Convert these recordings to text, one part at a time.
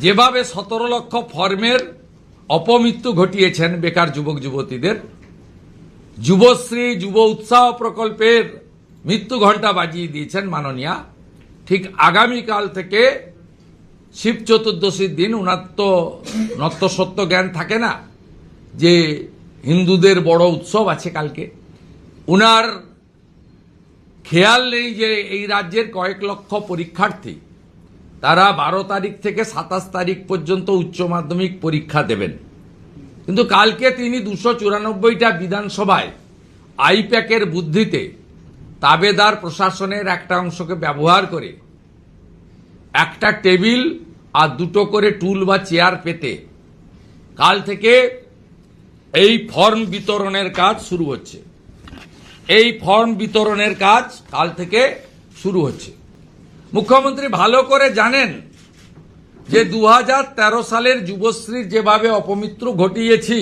যেভাবে 17 লক্ষ ফর্মের অপমৃত্যু ঘটিয়েছেন বেকার যুবক যুবতীদের, যুবশ্রী যুব উৎসাহ প্রকল্পের মৃত্যু ঘণ্টা বাজিয়ে দিয়েছেন মাননীয়া, ঠিক আগামীকাল থেকে শিব চতুর্দশীর দিন উনার তো নত্যসত্য জ্ঞান থাকে না যে হিন্দুদের বড় উৎসব আছে কালকে, উনার খেয়াল নেই যে এই রাজ্যের কয়েক লক্ষ পরীক্ষার্থী তারা 12 তারিখ থেকে 27 তারিখ পর্যন্ত উচ্চ মাধ্যমিক পরীক্ষা দেবেন। কিন্তু কালকে তিনি 294টা বিধানসভায় আইপ্যাকের বুদ্ধিতে তাবেদার প্রশাসনের একটা অংশকে ব্যবহার করে একটা টেবিল আর দুটো করে টুল বা চেয়ার পেতে কাল থেকে এই ফর্ম বিতরণের কাজ শুরু হচ্ছে। এই ফর্ম বিতরণের কাজ কাল থেকে শুরু হচ্ছে। মুখ্যমন্ত্রী ভালো করে জানেন যে 2013 সালের যুবশ্রীর যেভাবে অপমৃত্যু ঘটিয়েছি,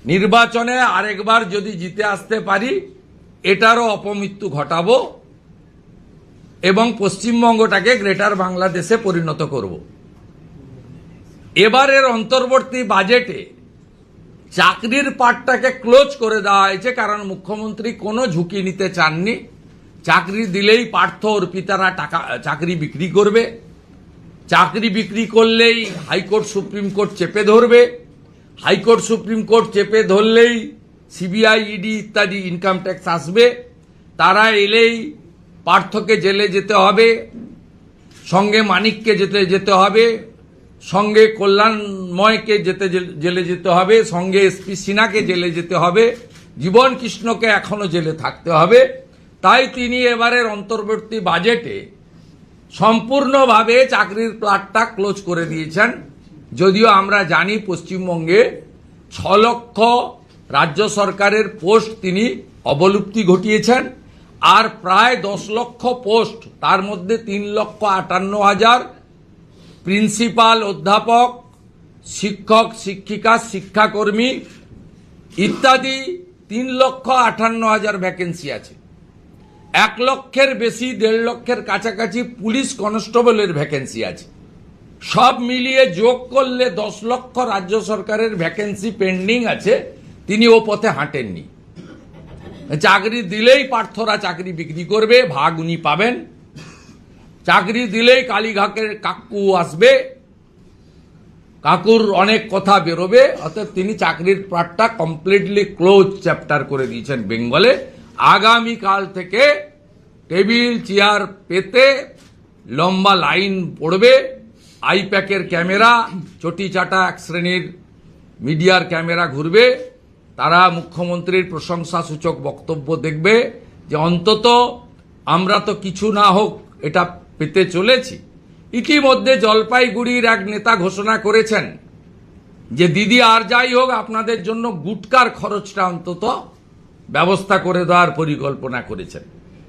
নির্বাচনে আরেকবার যদি জিতে আসতে পারি এটারও অপমৃত্যু ঘটাবো এবং পশ্চিমবঙ্গটাকে গ্রেটার বাংলাদেশে পরিণত করব। এবারের অন্তর্বর্তী বাজেটে চাকরির পাটটাকে ক্লোজ করে দেওয়া হয়েছে, কারণ মুখ্যমন্ত্রী কোনো ঝুঁকি নিতে চাননি। চাকরি দিলেই পার্থ অর্পিতারা চাকরি বিক্রি করবে, চাকরি বিক্রি করলেই হাইকোর্ট সুপ্রিম কোর্ট চেপে ধরবে, হাইকোর্ট সুপ্রিম কোর্ট চেপে ধরলেই সিবিআই ইডি ইত্যাদি ইনকাম ট্যাক্স আসবে, তারা এলেই পার্থকে জেলে যেতে হবে, সঙ্গে মানিককে যেতে হবে, সঙ্গে কল্যাণময়কে জেলে যেতে হবে, সঙ্গে এসপি সিনহাকে জেলে যেতে হবে, জীবন কৃষ্ণকে এখনো জেলে থাকতে হবে। তাই তিনি এবারের অন্তর্বর্তী বাজেটে সম্পূর্ণভাবে চাকরির প্লাটটা ক্লোজ করে দিয়েছেন। যদিও আমরা জানি পশ্চিমবঙ্গে 6 লক্ষ রাজ্য সরকারের পোস্ট তিনি অবলুপ্তি ঘটিয়েছেন, আর প্রায় 10 লক্ষ পোস্ট, তার মধ্যে 3,58,000 প্রিন্সিপাল, অধ্যাপক, শিক্ষক, শিক্ষিকা, শিক্ষাকর্মী ইত্যাদি 3,58,000 ভ্যাকেন্সি আছে। 1 লক্ষের বেশি, 1.5 লক্ষের কাছাকাছি পুলিশ কনস্টেবলের ভ্যাকেন্সি আছে। সব মিলিয়ে যোগ করলে 10 লক্ষ রাজ্য সরকারের ভ্যাকেন্সি পেন্ডিং আছে। তিনি ও পথে হাঁটেননি। চাকরি দিলেই পার্থরা চাকরি বিক্রি করবে, ভাগ উনি পাবেন। চাকরি দিলেই কালীঘাটের কাকু আসবে, কাকুর অনেক কথা বেরোবে। অর্থাৎ তিনি চাকরির পার্টটা কমপ্লিটলি ক্লোজ চ্যাপ্টার করে দিয়েছেন বেঙ্গলে। আগামীকাল থেকে টেবিল চেয়ার পেতে লম্বা লাইন পড়বে, আইপ্যাকের ক্যামেরা, চটি চাটা এক শ্রেণীর মিডিয়ার ক্যামেরা ঘুরবে, তারা মুখ্যমন্ত্রীর প্রশংসা সূচক বক্তব্য দেখবে যে অন্তত আমরা তো কিছু না হোক এটা পেতে চলেছি। ইতিমধ্যে জলপাইগুড়ির এক নেতা ঘোষণা করেছেন যে দিদি আর যাই হোক আপনাদের জন্য গুটকার খরচটা অন্তত ব্যবস্থা করে দেওয়ার পরিকল্পনা করেছেন।